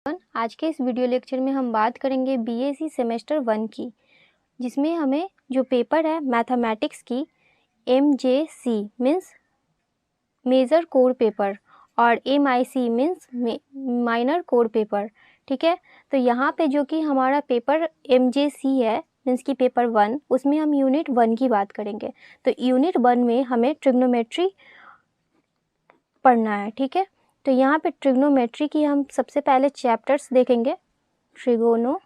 आज के इस वीडियो लेक्चर में हम बात करेंगे बीएससी सेमेस्टर 1 की, जिसमें हमें जो पेपर है मैथमेटिक्स की MJC means major core paper और MIC means minor core paper. ठीक है, तो यहाँ पे जो कि हमारा पेपर MJC है मीन्स की पेपर 1, उसमें हम यूनिट 1 की बात करेंगे। तो यूनिट 1 में हमें ट्रिग्नोमेट्री पढ़ना है। ठीक है, तो यहाँ पे ट्रिग्नोमेट्री की हम सबसे पहले चैप्टर्स देखेंगे। ट्रिगोनोमेट्री,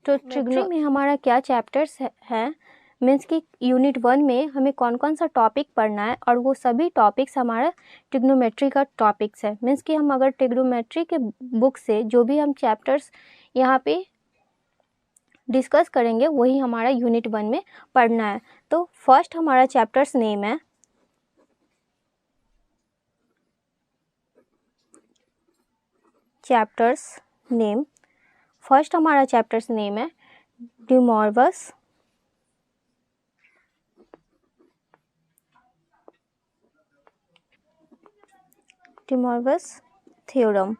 तो ट्रिग्नोमेट्री में हमारा क्या चैप्टर्स है मीन्स कि यूनिट 1 में हमें कौन कौन सा टॉपिक पढ़ना है, और वो सभी टॉपिक्स हमारा ट्रिग्नोमेट्री का टॉपिक्स है। मीन्स कि हम अगर ट्रिग्नोमेट्री के बुक से जो भी हम चैप्टर्स यहाँ पे डिस्कस करेंगे वही हमारा यूनिट 1 में पढ़ना है। तो फर्स्ट हमारा चैप्टर्स नेम है फर्स्ट हमारा चैप्टर्स नेम है De Moivre's थ्योरम।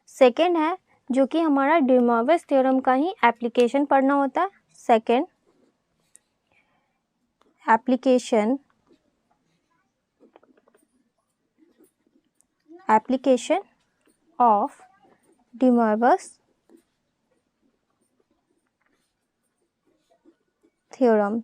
सेकेंड है जो कि हमारा De Moivre's थ्योरम का ही एप्लीकेशन पढ़ना होता है। Second application of De Moivre's theorem.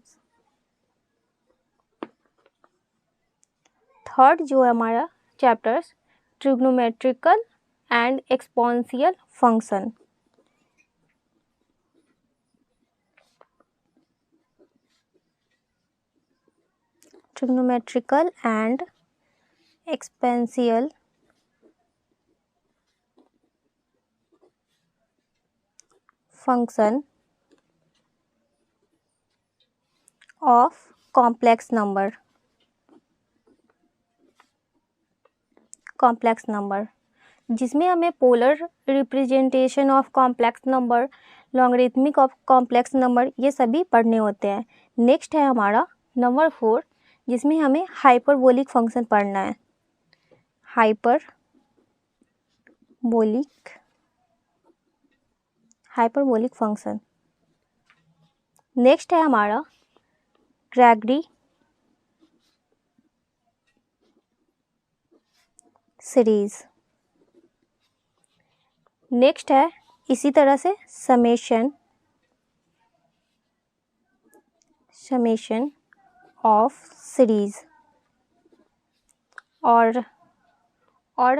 Third जो है हमारा chapters trigonometrical and exponential function. Trigonometrical and exponential function of complex number. जिसमें हमें polar representation of complex number, logarithmic of complex number, ये सभी पढ़ने होते हैं। नेक्स्ट है हमारा नंबर 4, जिसमें हमें हाइपरबोलिक फंक्शन पढ़ना है। Hyperbolic function. नेक्स्ट है हमारा ग्रेगरी सीरीज। नेक्स्ट है इसी तरह से समेशन ऑफ सीरीज, और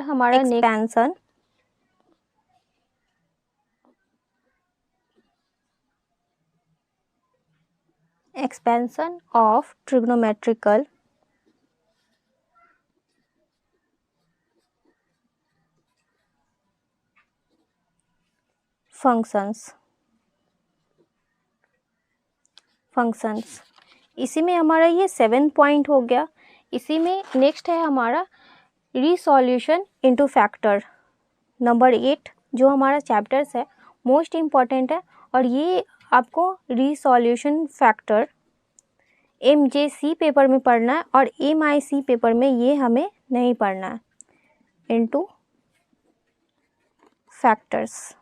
हमारा एक्सपेंशन ऑफ ट्रिग्नोमेट्रिकल फंक्शंस। इसी में हमारा ये 7 पॉइंट हो गया। इसी में नेक्स्ट है हमारा रिसॉल्यूशन इनटू फैक्टर। नंबर 8 जो हमारा चैप्टर्स है मोस्ट इम्पॉर्टेंट है, और ये आपको रिसॉल्यूशन फैक्टर MJC पेपर में पढ़ना है और MIC पेपर में ये हमें नहीं पढ़ना है। इनटू फैक्टर्स,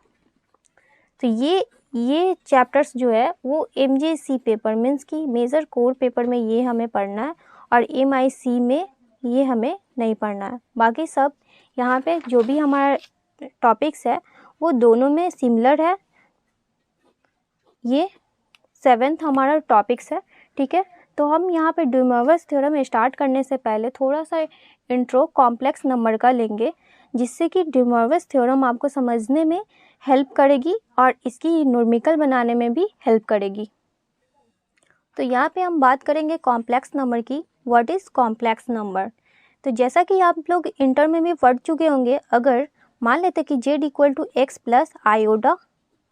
तो ये चैप्टर्स जो है वो MJC पेपर मीन्स की मेजर कोर पेपर में ये हमें पढ़ना है, और MIC में ये हमें नहीं पढ़ना है। बाकी सब यहाँ पे जो भी हमारा टॉपिक्स है वो दोनों में सिमिलर है। ये 7th हमारा टॉपिक्स है। ठीक है, तो हम यहाँ पे De Moivre's थ्योरम स्टार्ट करने से पहले थोड़ा सा इंट्रो कॉम्प्लेक्स नंबर का लेंगे, जिससे कि De Moivre's थ्योरम आपको समझने में हेल्प करेगी और इसकी न्यूमेरिकल बनाने में भी हेल्प करेगी। तो यहाँ पे हम बात करेंगे कॉम्प्लेक्स नंबर की। What is complex number? तो जैसा कि आप लोग इंटर में भी पढ़ चुके होंगे, अगर मान लेते कि z = x + iota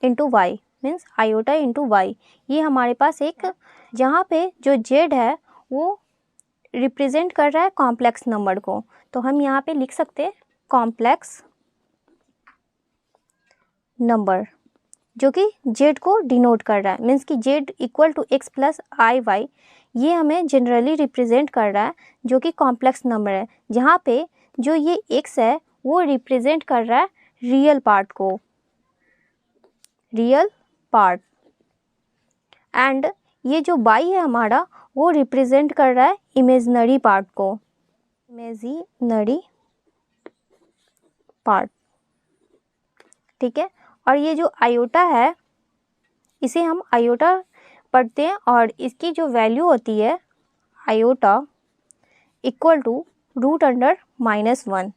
into y means iota into y, ये हमारे पास एक जहाँ पे जो z है वो रिप्रेजेंट कर रहा है कॉम्प्लेक्स नंबर को, तो हम यहाँ पे लिख सकते हैं कॉम्प्लेक्स नंबर। जो कि z को डिनोट कर रहा है, मीन्स कि z equal to x plus i y, ये हमें जनरली रिप्रेजेंट कर रहा है जो कि कॉम्प्लेक्स नंबर है, जहाँ पे जो ये x है वो रिप्रेजेंट कर रहा है रियल पार्ट को, रियल पार्ट, एंड ये जो y है हमारा वो रिप्रेजेंट कर रहा है इमेजिनरी पार्ट को, इमेजिनरी पार्ट, ठीक है। और ये जो आयोटा है इसे हम आयोटा पढ़ते हैं और इसकी जो वैल्यू होती है आयोटा इक्वल टू √(-1).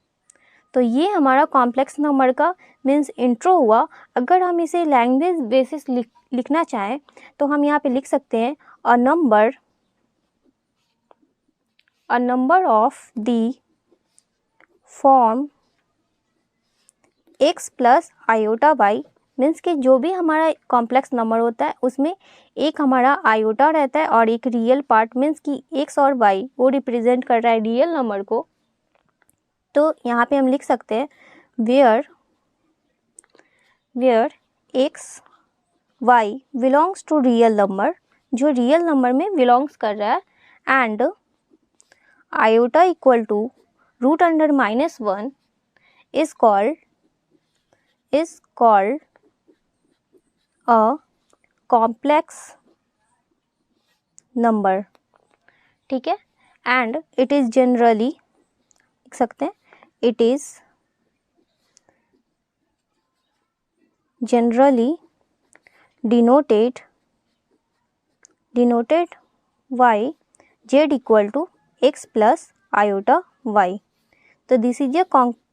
तो ये हमारा कॉम्प्लेक्स नंबर का मीन्स इंट्रो हुआ। अगर हम इसे लैंग्वेज बेसिस लिखना चाहें तो हम यहाँ पे लिख सकते हैं a number of the form x plus iota y, means कि जो भी हमारा कॉम्प्लेक्स नंबर होता है उसमें एक हमारा आयोटा रहता है और एक रियल पार्ट, मीन्स कि x और y वो रिप्रेजेंट कर रहा है रियल नंबर को। तो यहाँ पे हम लिख सकते हैं where x y belongs to real number, जो रियल नंबर में बिलोंग्स कर रहा है, and iota equal to √(-1) is called a complex number, ठीक है। एंड इट इज़ जनरली लिख सकते हैं it is generally denoted by z equal to x plus iota y। तो this is a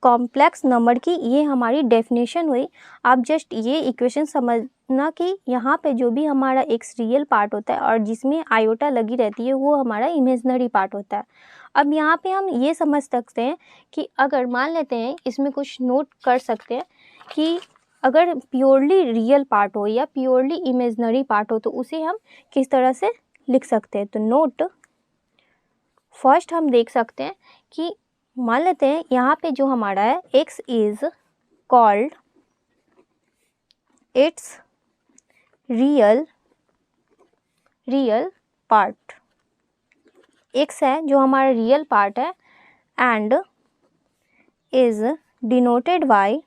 complex number की ये हमारी डेफिनेशन हुई। आप जस्ट ये इक्वेशन समझना कि यहाँ पे जो भी हमारा x रियल पार्ट होता है और जिसमें आयोटा लगी रहती है वो हमारा इमेजिनरी पार्ट होता है। अब यहाँ पे हम ये समझ सकते हैं कि अगर मान लेते हैं, इसमें कुछ नोट कर सकते हैं कि अगर प्योरली रियल पार्ट हो या प्योरली इमेजिनरी पार्ट हो तो उसे हम किस तरह से लिख सकते हैं। तो नोट फर्स्ट हम देख सकते हैं कि मान लेते हैं यहाँ पे जो हमारा है x is called its real part, x है जो हमारा रियल पार्ट है, and is denoted bye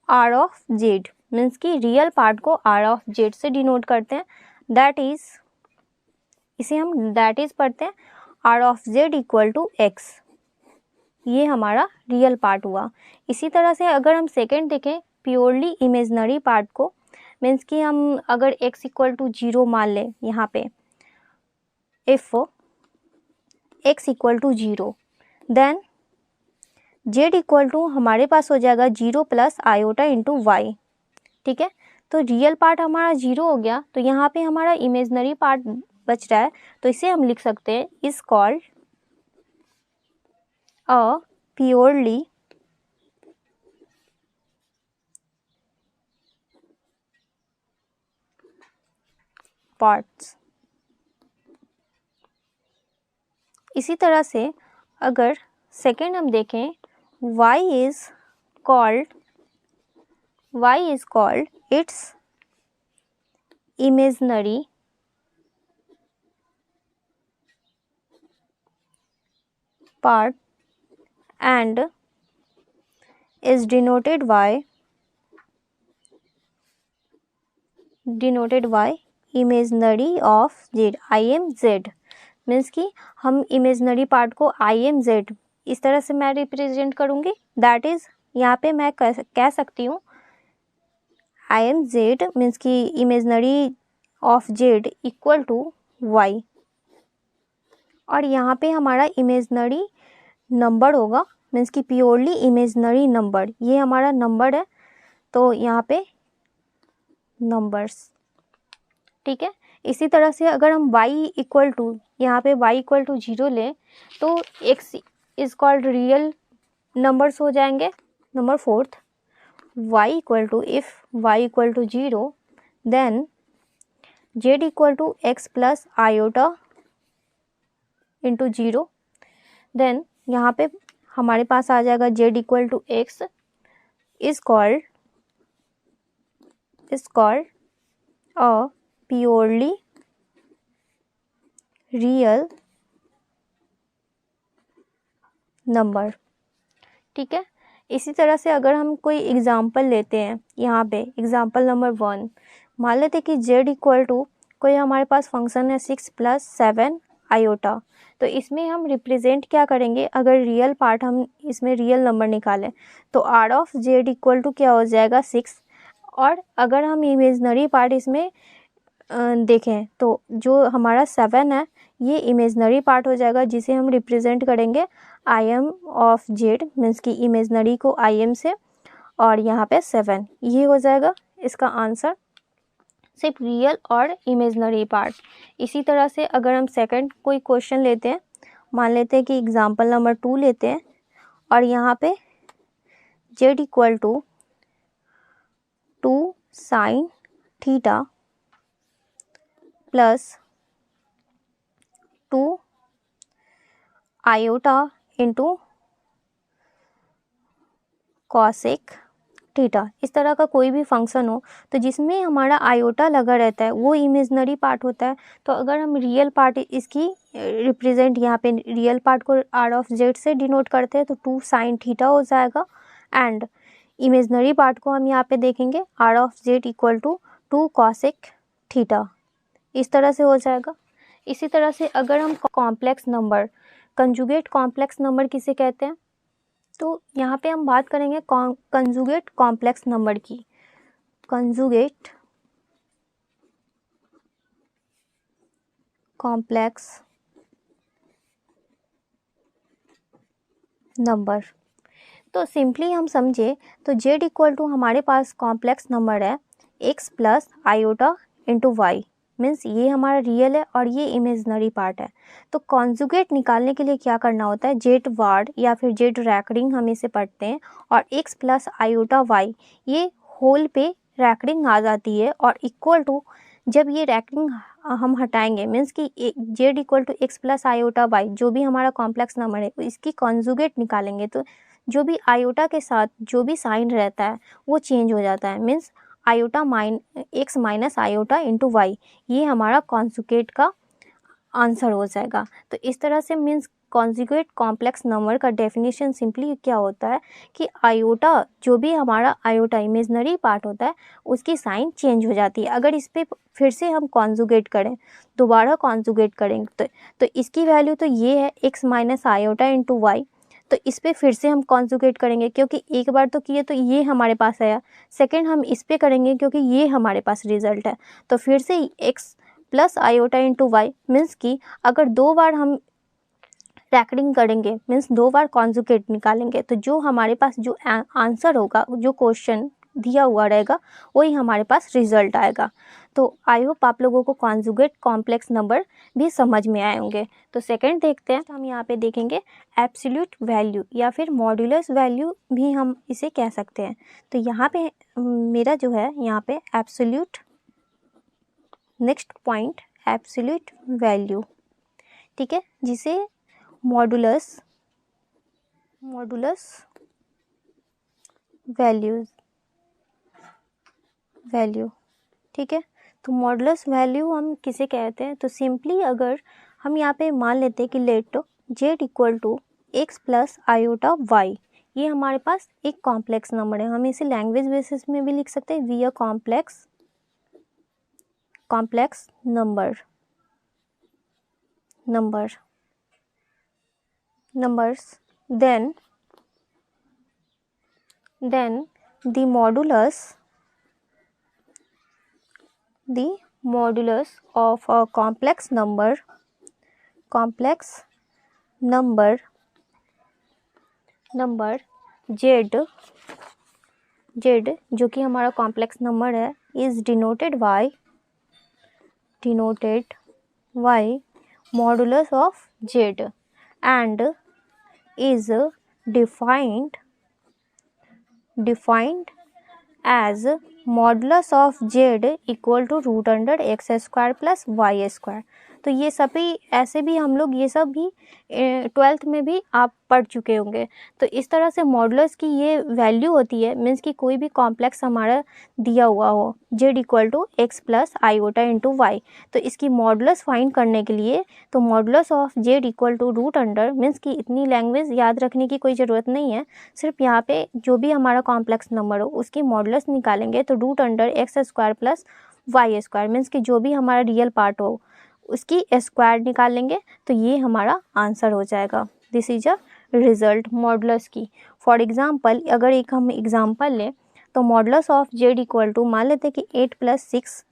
r of z, means कि रियल पार्ट को r ऑफ z से डिनोट करते हैं। दैट इज इसे हम दैट इज पढ़ते हैं r of z equal to x, ये हमारा रियल पार्ट हुआ। इसी तरह से अगर हम सेकेंड देखें प्योरली इमेजिनरी पार्ट को, मीन्स कि हम अगर x इक्वल टू 0 मान लें, यहाँ पे if x equal to 0 then z equal to हमारे पास हो जाएगा 0 प्लस आयोटा इंटू वाई, ठीक है। तो रियल पार्ट हमारा 0 हो गया, तो यहाँ पे हमारा इमेजिनरी पार्ट बच रहा है, तो इसे हम लिख सकते हैं is called a purely parts. इसी तरह से अगर सेकेंड हम देखें y is called its imaginary part and is denoted by imaginary of z, IMZ, means कि हम इमेजिनरी पार्ट को IMZ इस तरह से मैं रिप्रेजेंट करूँगी। दैट इज़ यहाँ पे मैं कह सकती हूँ IMZ मीन्स कि imaginary of z equal to y, और यहाँ पे हमारा इमेजिनरी नंबर होगा, मीन्स कि प्योरली इमेजिनरी नंबर, ये हमारा नंबर है, तो यहाँ पे नंबर्स, ठीक है। इसी तरह से अगर हम y इक्वल टू यहाँ पे y इक्वल टू 0 लें तो x is called real numbers हो जाएंगे। Number fourth y equal to if y equal to 0 then z equal to x plus iota into 0, then यहाँ पे हमारे पास आ जाएगा z equal to x is called a purely real number। ठीक है, इसी तरह से अगर हम कोई एग्जाम्पल लेते हैं, यहाँ पे एग्जाम्पल नंबर 1 मान लेते कि z इक्वल टू कोई हमारे पास फंक्शन है 6 + 7 आयोटा। तो इसमें हम रिप्रेजेंट क्या करेंगे, अगर रियल पार्ट हम इसमें रियल नंबर निकालें तो R of z equal to क्या हो जाएगा 6, और अगर हम इमेजनरी पार्ट इसमें देखें तो जो हमारा 7 है ये इमेजनरी पार्ट हो जाएगा, जिसे हम रिप्रेजेंट करेंगे I am of Z, means की इमेजनरी को आई एम से, और यहाँ पे 7 ये हो जाएगा इसका आंसर, सिर्फ रियल और इमेजनरी पार्ट। इसी तरह से अगर हम सेकंड कोई क्वेश्चन लेते हैं, मान लेते हैं कि एग्जांपल नंबर 2 लेते हैं, और यहाँ पे z equal to 2 sin theta plus 2 iota into cosec theta, इस तरह का कोई भी फंक्शन हो तो जिसमें हमारा आयोटा लगा रहता है वो इमेजनरी पार्ट होता है। तो अगर हम रियल पार्ट इसकी रिप्रेजेंट यहाँ पे रियल पार्ट को आर ऑफ जेड से डिनोट करते हैं तो 2 sin थीटा हो जाएगा, एंड इमेजनरी पार्ट को हम यहाँ पे देखेंगे R of z equal to 2 cosec theta, इस तरह से हो जाएगा। इसी तरह से अगर हम complex number, conjugate complex number किसे कहते हैं, तो यहाँ पे हम बात करेंगे कंजुगेट कॉम्प्लेक्स नंबर की। कंजुगेट कॉम्प्लेक्स नंबर, तो सिंपली हम समझे तो z इक्वल टू हमारे पास कॉम्प्लेक्स नंबर है x plus iota into y, means ये हमारा रियल है और ये इमेजनरी पार्ट है। तो कॉन्जुगेट निकालने के लिए क्या करना होता है, जेड वार्ड या फिर जेड रैकरिंग हम इसे पढ़ते हैं, और x प्लस आयोटा वाई ये होल पे रैकरिंग आ जाती है, और इक्वल टू जब ये रैकरिंग हम हटाएंगे मीन्स कि z equal to x plus iota y जो भी हमारा कॉम्प्लेक्स नंबर है इसकी कॉन्जुगेट निकालेंगे तो जो भी आयोटा के साथ जो भी साइन रहता है वो चेंज हो जाता है, means iota x minus iota into y, ये हमारा कॉन्जुगेट का आंसर हो जाएगा। तो इस तरह से मीन्स कॉन्जुगेट कॉम्प्लेक्स नंबर का डेफिनेशन सिंपली क्या होता है कि आयोटा जो भी हमारा आयोटा इमेजनरी पार्ट होता है उसकी साइन चेंज हो जाती है। अगर इस पर फिर से हम कॉन्जुगेट करें, दोबारा कॉन्जुगेट करेंगे तो इसकी वैल्यू तो ये है x minus iota into y, तो इस पर फिर से हम कॉन्जुगेट करेंगे क्योंकि एक बार तो किए तो ये हमारे पास आया, सेकंड हम इस पे करेंगे क्योंकि ये हमारे पास रिजल्ट है, तो फिर से x plus iota into y, means कि अगर 2 बार हम रैकरिंग करेंगे मीन्स 2 बार कॉन्जुगेट निकालेंगे तो जो हमारे पास जो आंसर होगा, जो क्वेश्चन दिया हुआ रहेगा वही हमारे पास रिजल्ट आएगा। तो आई होप आप लोगों को कॉन्जुगेट कॉम्प्लेक्स नंबर भी समझ में आए होंगे। तो सेकंड देखते हैं, हम यहाँ पे देखेंगे एब्सोल्यूट वैल्यू या फिर मॉड्यूलस वैल्यू भी हम इसे कह सकते हैं। तो यहाँ पे मेरा जो है यहाँ पे absolute, next point absolute value, ठीक है, जिसे मॉड्यूलस वैल्यू, ठीक है। तो मॉडुलस वैल्यू हम किसे कहते हैं, तो सिंपली अगर हम यहाँ पे मान लेते हैं कि let z equal to x plus iota y, ये हमारे पास एक कॉम्प्लेक्स नंबर है। हम इसे लैंग्वेज बेसिस में भी लिख सकते हैं we a complex numbers, then the modulus of a complex number z जो कि हमारा कॉम्प्लेक्स नंबर है is denoted by modulus of z and is defined as modulus of z equal to √x² plus y²। तो ये सभी ऐसे भी हम लोग ये सब भी 12th में भी आप पढ़ चुके होंगे। तो इस तरह से मॉडुलस की ये वैल्यू होती है, मीन्स कि कोई भी कॉम्प्लेक्स हमारा दिया हुआ हो z = x + iota × y, तो इसकी मॉडुलस फाइंड करने के लिए तो modulus of z √under, means कि इतनी लैंग्वेज याद रखने की कोई ज़रूरत नहीं है, सिर्फ यहाँ पे जो भी हमारा कॉम्प्लेक्स नंबर हो उसकी मॉडुलस निकालेंगे तो √x² + y², मीन्स कि जो भी हमारा रियल पार्ट हो उसकी स्क्वायर निकालेंगे तो ये हमारा आंसर हो जाएगा। This is a result modulus की। फॉर एग्जांपल अगर एक हम एग्जांपल लें तो मॉडुलस ऑफ z = मान लेते हैं कि 8 + 6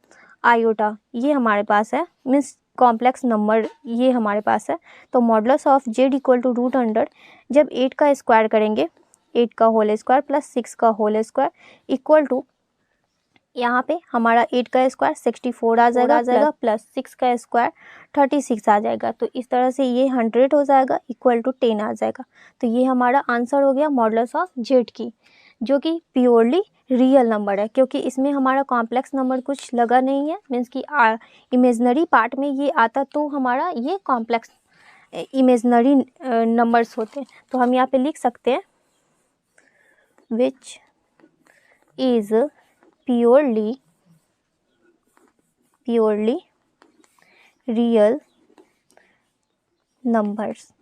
आयोटा ये हमारे पास है, मीन्स कॉम्प्लेक्स नंबर ये हमारे पास है। तो मॉडुलस ऑफ z = √अंडर, जब 8 का स्क्वायर करेंगे 8 का होल स्क्वायर + 6 का होल स्क्वायर इक्वल टू यहाँ पे हमारा 8 का स्क्वायर 64 आ जाएगा प्लस 6 का स्क्वायर 36 आ जाएगा। तो इस तरह से ये 100 हो जाएगा इक्वल टू 10 आ जाएगा। तो ये हमारा आंसर हो गया मॉडुलस ऑफ z की, जो कि प्योरली रियल नंबर है, क्योंकि इसमें हमारा कॉम्प्लेक्स नंबर कुछ लगा नहीं है, मीन्स कि इमेजनरी पार्ट में ये आता तो हमारा ये कॉम्प्लेक्स इमेजनरी नंबर्स होते हैं। तो हम यहाँ पे लिख सकते हैं which is purely real numbers.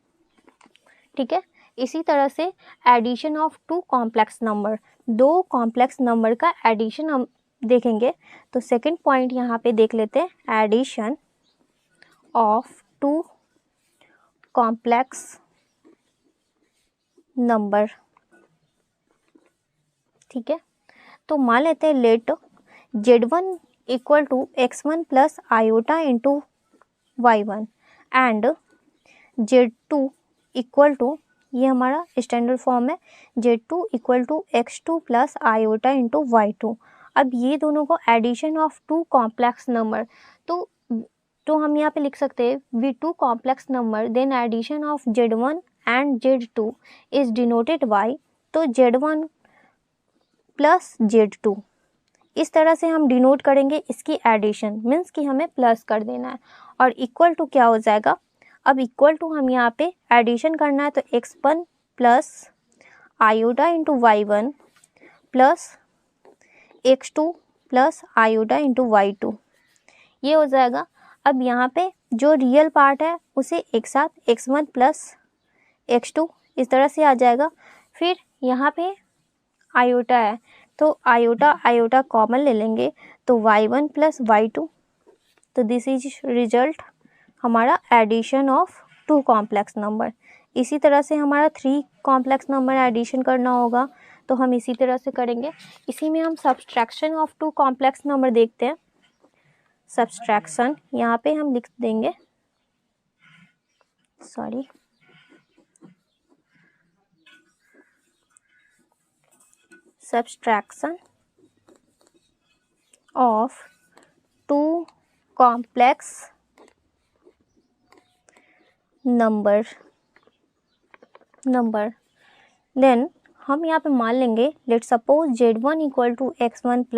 ठीक है, इसी तरह से addition of two complex number, दो कॉम्प्लेक्स नंबर का एडिशन हम देखेंगे। तो सेकंड पॉइंट यहाँ पे देख लेते हैं, addition of two complex number. ठीक है, तो मान लेते हैं late z1 = x1 + iota × y1 and z2 = ये हमारा स्टैंडर्ड फॉर्म है, z2 = x2 + iota × y2। अब ये दोनों को addition of two complex number, तो हम यहाँ पे लिख सकते हैं we two complex number then addition of z1 and z2 is denoted by, तो z1 + z2 इस तरह से हम डिनोट करेंगे इसकी एडिशन, मीन्स कि हमें प्लस कर देना है, और इक्वल टू क्या हो जाएगा। अब इक्वल टू हम यहाँ पे एडिशन करना है तो x1 + iota × y1 + x2 + iota × y2 ये हो जाएगा। अब यहाँ पे जो रियल पार्ट है उसे एक साथ x1 + x2 इस तरह से आ जाएगा। फिर यहाँ पे आयोटा है तो आयोटा कॉमन ले लेंगे तो y1 + y2। तो दिस इज रिजल्ट हमारा addition of two complex number. इसी तरह से हमारा 3 कॉम्प्लेक्स नंबर एडिशन करना होगा तो हम इसी तरह से करेंगे। इसी में हम subtraction of two complex number देखते हैं। सब्सट्रैक्शन यहाँ पे हम लिख देंगे, subtraction of two complex number then हम यहाँ पे मान लेंगे late suppose z1 = x1 +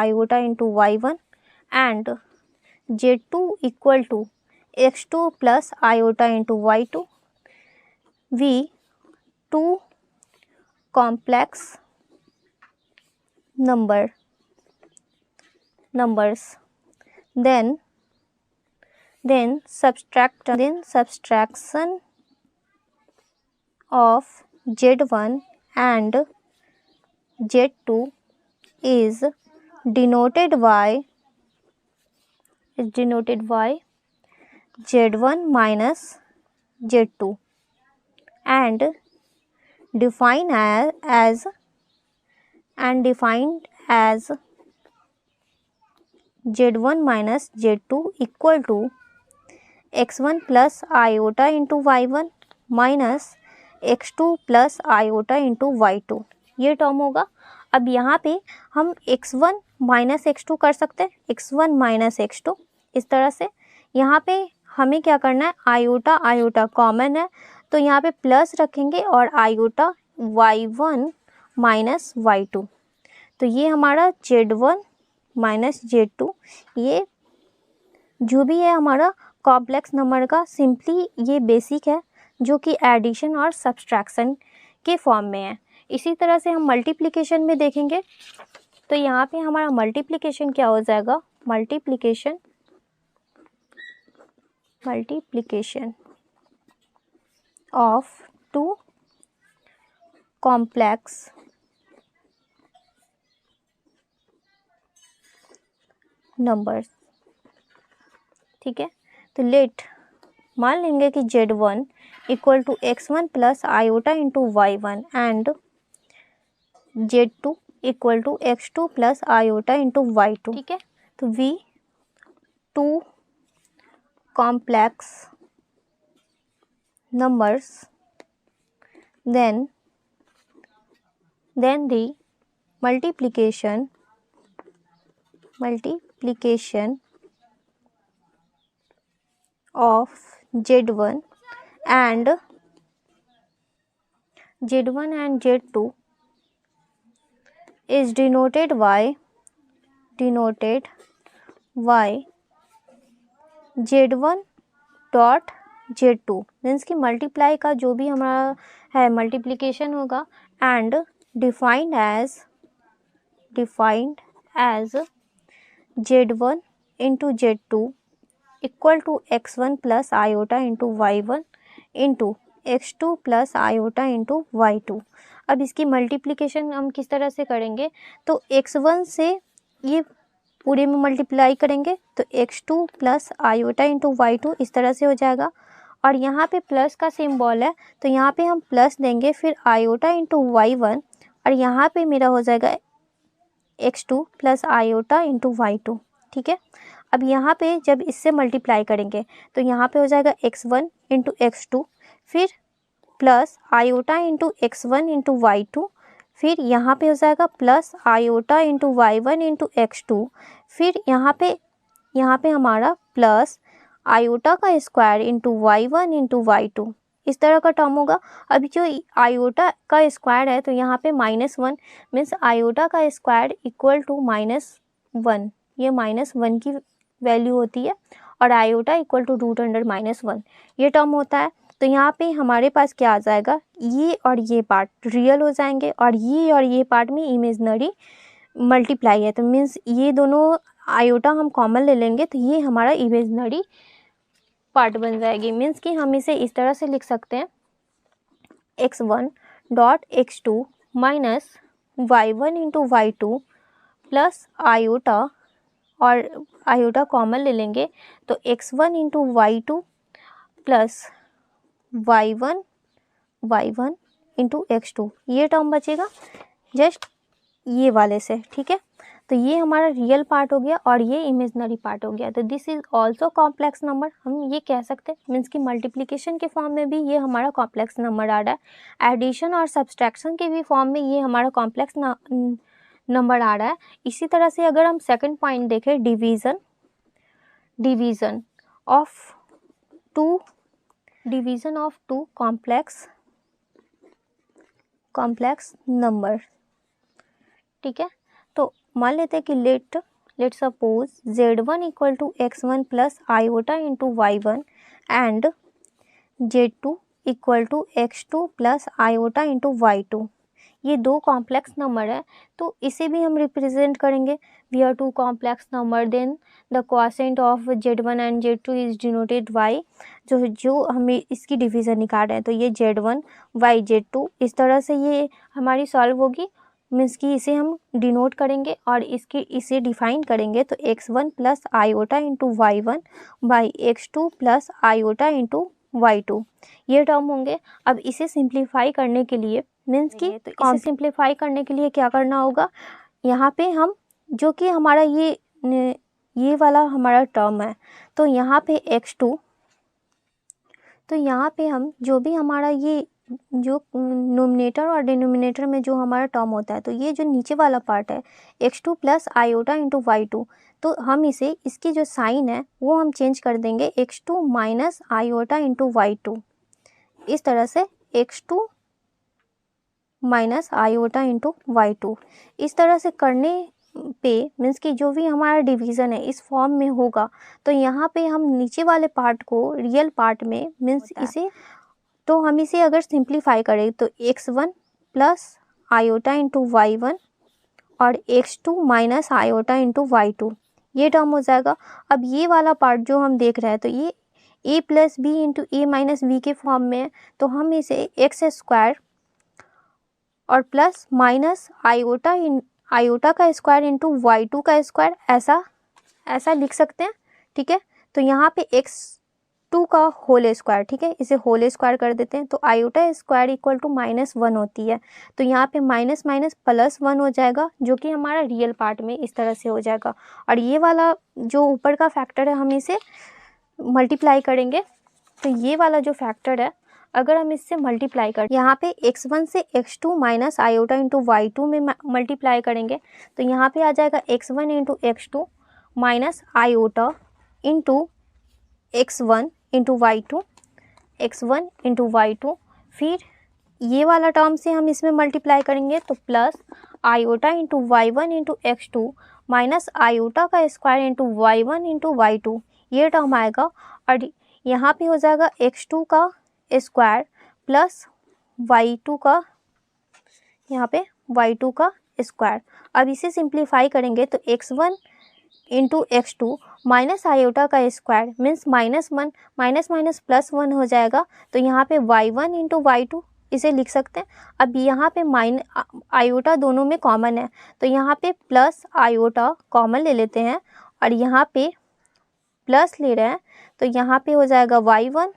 iota × y1 and z2 = x2 + iota × y2 we two complex numbers then subtraction of z1 and z2 is denoted by z1 minus z2 and defined as z1 minus z2 equal to x1 + iota × y1 minus x2 + iota × y2 ये term होगा। अब यहाँ पे हम x1 - x2 कर सकते हैं, x1 - x2 इस तरह से। यहाँ पे हमें क्या करना है, आयोटा कॉमन है तो यहाँ पे प्लस रखेंगे और आयोटा y1 - y2। तो ये हमारा z1 - z2 ये जो भी है हमारा कॉम्प्लेक्स नंबर का सिंपली ये बेसिक है जो कि एडिशन और सब्सट्रैक्शन के फॉर्म में है। इसी तरह से हम मल्टीप्लिकेशन में देखेंगे तो यहाँ पे हमारा मल्टीप्लिकेशन क्या हो जाएगा, multiplication of two complex numbers. ठीक है, तो लेट मान लेंगे कि Z1 equal to x1 plus iota into y1 and Z2 equal to x2 plus iota into y2। ठीक है, तो V two complex numbers, then the multiplication of Z1 and Z2 is denoted by Z1 dot Z2 means कि multiply का जो भी हमारा है multiplication होगा and defined as Z1 into Z2 equal to x1 plus iota into y1 into x2 plus iota into y2। अब इसकी multiplication हम किस तरह से करेंगे, तो x1 से ये पूरे में मल्टीप्लाई करेंगे तो x2 plus iota into y2 इस तरह से हो जाएगा। और यहाँ पे प्लस का सिंबल है तो यहाँ पे हम प्लस देंगे, फिर आयोटा इंटू y1 और यहाँ पे मेरा हो जाएगा x2 plus iota into y2। ठीक है, अब यहाँ पे जब इससे मल्टीप्लाई करेंगे तो यहाँ पे हो जाएगा x1 इंटू x2 फिर plus iota into x1 into y2, फिर यहाँ पे हो जाएगा plus iota into y1 into x2, फिर यहाँ पे हमारा प्लस आयोटा का square into y1 into y2 इस तरह का टर्म होगा। अभी जो आयोटा का स्क्वायर है तो यहाँ पे -1 मीन्स आयोटा का स्क्वायर इक्वल टू -1, ये -1 की वैल्यू होती है और आयोटा इक्वल टू √1 ये टर्म होता है। तो यहाँ पे हमारे पास क्या आ जाएगा, ये और ये पार्ट रियल हो जाएंगे और ये पार्ट में इमेजनरी मल्टीप्लाई है, तो मीन्स ये दोनों आयोटा हम कॉमन ले लेंगे तो ये हमारा इमेजनरी पार्ट बन जाएगी। मीन्स कि हम इसे इस तरह से लिख सकते हैं x1 dot x2 minus y1 into y2 plus iota और आयोटा कॉमन ले लेंगे तो x1 into y2 plus y1 into x2 ये टर्म बचेगा जस्ट ये वाले से। ठीक है, तो ये हमारा रियल पार्ट हो गया और ये इमेजनरी पार्ट हो गया। तो this is also complex number, हम ये कह सकते हैं मीन्स कि मल्टीप्लिकेशन के फॉर्म में भी ये हमारा कॉम्प्लेक्स नंबर आ रहा है, एडिशन और सब्सट्रैक्शन के भी फॉर्म में ये हमारा कॉम्प्लेक्स नंबर आ रहा है। इसी तरह से अगर हम सेकंड पॉइंट देखें, division of two complex number. ठीक है, तो मान लेते हैं कि let suppose Z1 equal to x1 plus iota into y1 and Z2 equal to x2 plus iota into y2। ये दो कॉम्प्लेक्स नंबर है तो इसे भी हम रिप्रेजेंट करेंगे। We are two complex number then the quotient of Z1 and Z2 is denoted by, जो हमें इसकी डिवीज़न निकाल रहे हैं तो ये Z1 बाई Z2 इस तरह से ये हमारी सॉल्व होगी। मीन्स कि इसे हम डिनोट करेंगे और इसे डिफाइन करेंगे तो x1 plus iota into y1 by x2 plus iota into y2 ये टर्म होंगे। अब इसे सिंप्लीफाई करने के लिए मीन्स कि इसे सिंप्लीफाई करने के लिए क्या करना होगा, यहाँ पे हम जो कि हमारा ये वाला हमारा टर्म है तो यहाँ पे x2, तो यहाँ पे हम जो भी हमारा ये जो नोमिनेटर और डिनोमिनेटर में जो हमारा टर्म होता है तो ये जो नीचे वाला पार्ट है x2 plus iota into y2, तो हम इसकी जो साइन है वो हम चेंज कर देंगे x2 minus iota into y2 इस तरह से x2 minus iota into y2 इस तरह से करने पे मीन्स कि जो भी हमारा डिवीज़न है इस फॉर्म में होगा, तो यहाँ पे हम नीचे वाले पार्ट को रियल पार्ट में मीन्स इसे, तो हम इसे अगर सिंप्लीफाई करें तो x1 plus iota into y1 और x2 minus iota into y2 ये टर्म हो जाएगा। अब ये वाला पार्ट जो हम देख रहे हैं तो ये a plus B into A minus B के फॉर्म में है, तो हम इसे एक्स स्क्वायर और प्लस माइनस आयोटा का स्क्वायर इंटू y2 का स्क्वायर ऐसा लिख सकते हैं। ठीक है, तो यहाँ पे x2 का होल स्क्वायर, ठीक है, इसे होल स्क्वायर कर देते हैं, तो आयोटा स्क्वायर इक्वल टू -1 होती है, तो यहाँ पे माइनस माइनस +1 हो जाएगा, जो कि हमारा रियल पार्ट में इस तरह से हो जाएगा। और ये वाला जो ऊपर का फैक्टर है हम इसे मल्टीप्लाई करेंगे, तो ये वाला जो फैक्टर है अगर हम इससे मल्टीप्लाई करें, यहाँ पे x1 से x2 minus iota into y2 में मल्टीप्लाई करेंगे, तो यहाँ पे आ जाएगा x1 into x2 minus iota into x1 into y2, x1 into y2, फिर ये वाला टर्म से हम इसमें मल्टीप्लाई करेंगे तो plus iota into y1 into x2 minus iota का square into y1 into y2 ये टर्म आएगा। और यहाँ पे हो जाएगा x2 का स्क्वायर प्लस y2 का, यहाँ पे y2 का स्क्वायर। अब इसे सिंप्लीफाई करेंगे तो x1 into x2 minus iota का स्क्वायर मीन्स -1 माइनस माइनस +1 हो जाएगा, तो यहाँ पे y1 इंटू y2 इसे लिख सकते हैं। अब यहाँ पे आयोटा दोनों में कॉमन है, तो यहाँ पे प्लस आयोटा कॉमन ले लेते हैं और यहाँ पे प्लस ले रहे हैं, तो यहाँ पे हो जाएगा y1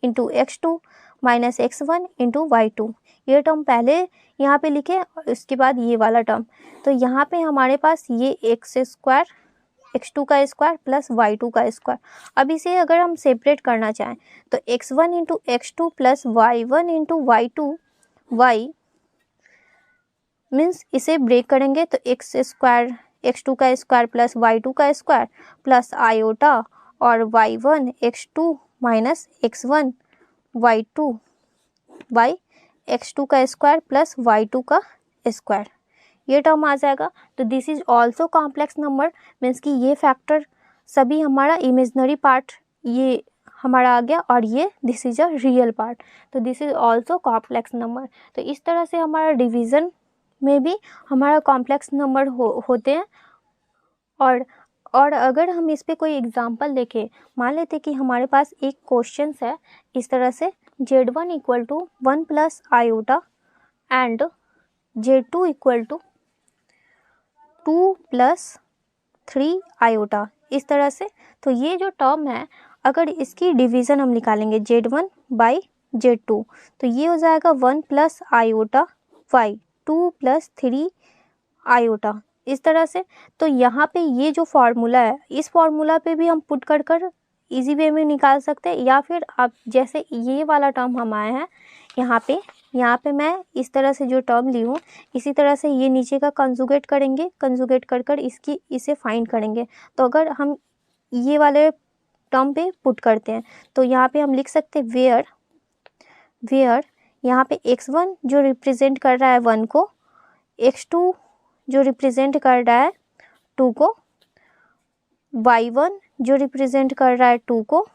into x2 minus x1 into y2, ये टर्म पहले यहाँ पे लिखे और उसके बाद ये वाला टर्म, तो यहाँ पे हमारे पास ये x2 का स्क्वायर प्लस y2 का स्क्वायर। अब इसे अगर हम सेपरेट करना चाहें तो x1 into x2 plus y1 into y2 y means इसे ब्रेक करेंगे तो x2 का स्क्वायर प्लस y2 का स्क्वायर प्लस आयोटा और y1 x2 minus x1 y2 y x2 का स्क्वायर प्लस y2 का स्क्वायर, ये टर्म आ जाएगा। तो this is also complex number means कि ये फैक्टर सभी हमारा इमेजनरी पार्ट ये हमारा आ गया और ये this is a real part, तो this is also complex number. तो इस तरह से हमारा डिवीज़न में भी हमारा कॉम्प्लेक्स नंबर होते हैं। और अगर हम इस पे कोई एग्जांपल देखें, मान लेते कि हमारे पास एक क्वेश्चन है इस तरह से z1 equal to 1 plus iota and z2 equal to 2 plus 3 iota, इस तरह से। तो ये जो टर्म है अगर इसकी डिवीज़न हम निकालेंगे z1 बाई z2, तो ये हो जाएगा 1 plus iota y 2 plus 3 iota, इस तरह से। तो यहाँ पे ये जो फार्मूला है इस फार्मूला पे भी हम पुट कर इजी वे में निकाल सकते हैं, या फिर आप जैसे ये वाला टर्म हम आए हैं यहाँ पे मैं इस तरह से जो टर्म ली हूँ इसी तरह से ये नीचे का कंजुगेट करेंगे, कंजुगेट कर इसे फाइंड करेंगे। तो अगर हम ये वाले टर्म पे पुट करते हैं तो यहाँ पे हम लिख सकते हैं वेयर यहाँ पे x1 जो रिप्रेजेंट कर रहा है 1 को, x2 जो रिप्रेजेंट कर रहा है 2 को, y1 जो रिप्रेजेंट कर रहा है 2 को,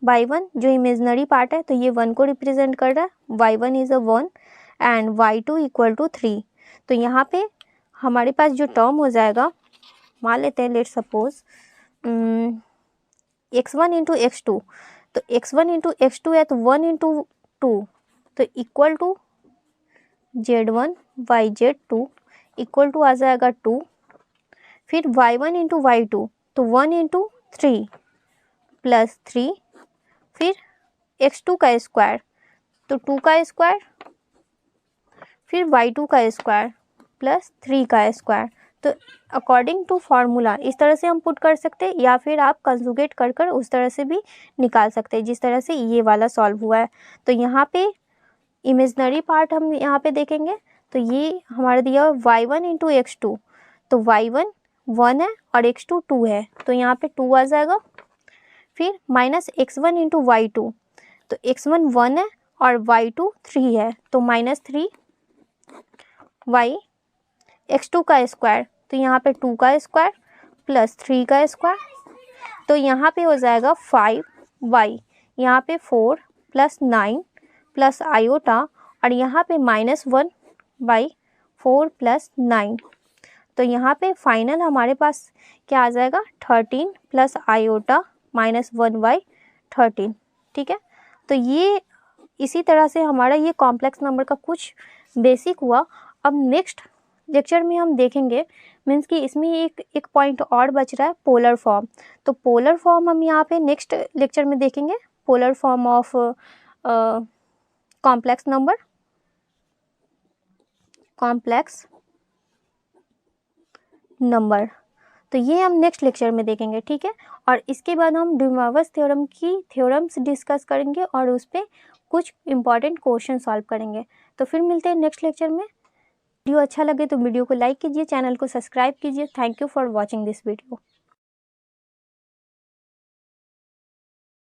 y1 जो इमेजनरी पार्ट है तो ये 1 को रिप्रेजेंट कर रहा है, y1 is a 1 and y2 equal to 3। तो यहाँ पे हमारे पास जो टर्म हो जाएगा, मान लेते हैं let's suppose x1 into x2, तो x1 इंटू x2 है तो 1 इंटू 2 तो equal to z1 by z2 equal to आ जाएगा 2, फिर y1 इंटू y2 तो 1 इंटू 3 प्लस 3, फिर x2 का स्क्वायर तो 2 का स्क्वायर, फिर y2 का स्क्वायर प्लस 3 का स्क्वायर। तो अकॉर्डिंग टू फार्मूला इस तरह से हम पुट कर सकते हैं, या फिर आप कंजुगेट कर उस तरह से भी निकाल सकते हैं जिस तरह से ये वाला सॉल्व हुआ है। तो यहाँ पे इमेजनरी पार्ट हम यहाँ पे देखेंगे तो ये हमारा दिया y1 इंटू x2, तो y1 1 है और x2 2 है तो यहाँ पे 2 आ जाएगा, फिर माइनस x1 इंटू y2, तो x1 1 है और y2 3 है तो -3 वाई x2 का स्क्वायर, तो यहाँ पे 2 का स्क्वायर प्लस 3 का स्क्वायर, तो यहाँ पे हो जाएगा 5y, यहाँ पे 4 प्लस 9 प्लस आयोटा, और यहाँ पे -1/4 प्लस 9, तो यहाँ पे फाइनल हमारे पास क्या आ जाएगा 13 प्लस आयोटा -1/13। ठीक है, तो ये इसी तरह से हमारा ये कॉम्प्लेक्स नंबर का कुछ बेसिक हुआ। अब नेक्स्ट लेक्चर में हम देखेंगे, मीन्स कि इसमें एक पॉइंट और बच रहा है, पोलर फॉर्म। तो पोलर फॉर्म हम यहाँ पे नेक्स्ट लेक्चर में देखेंगे, polar form of complex number, तो ये हम नेक्स्ट लेक्चर में देखेंगे। ठीक है, और इसके बाद हम डे मोइरस थ्योरम की थ्योरम्स डिस्कस करेंगे और उस पर कुछ इंपॉर्टेंट क्वेश्चन सॉल्व करेंगे। तो फिर मिलते हैं नेक्स्ट लेक्चर में। वीडियो अच्छा लगे तो वीडियो को लाइक कीजिए, चैनल को सब्सक्राइब कीजिए। Thank you for watching this video.